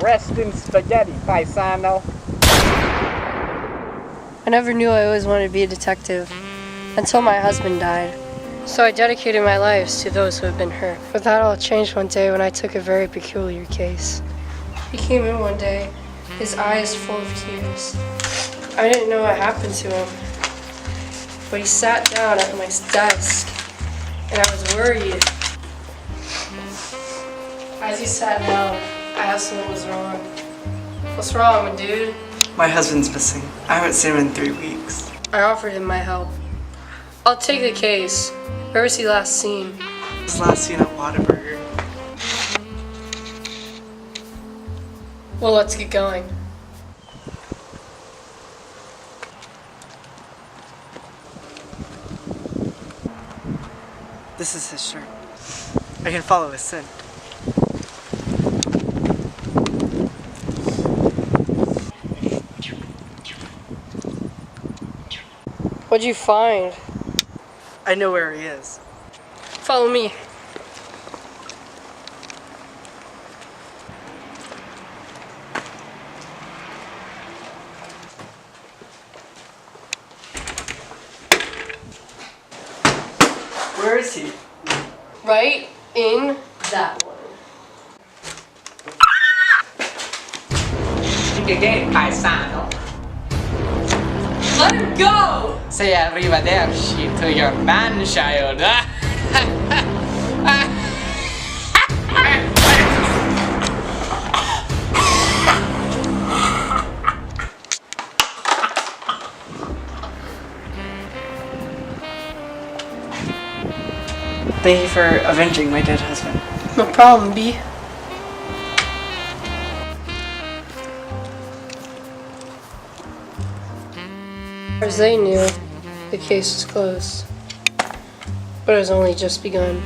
Rest in spaghetti, paisano. I never knew I always wanted to be a detective until my husband died. So I dedicated my life to those who have been hurt. But that all changed one day when I took a very peculiar case. He came in one day, his eyes full of tears. I didn't know what happened to him, but he sat down at my desk, and I was worried. As he sat down, I asked him what was wrong. What's wrong, dude? My husband's missing. I haven't seen him in 3 weeks. I offered him my help. I'll take the case. Where was he last seen? He was last seen at Whataburger. Well, let's get going. This is his shirt. I can follow his scent. What'd you find? I know where he is. Follow me. Where is he? Right in that one. Again, paisano. Let him go! Say arrivederci to your man-child. Thank you for avenging my dead husband. No problem, B. As they knew, the case was closed. But it was only just begun.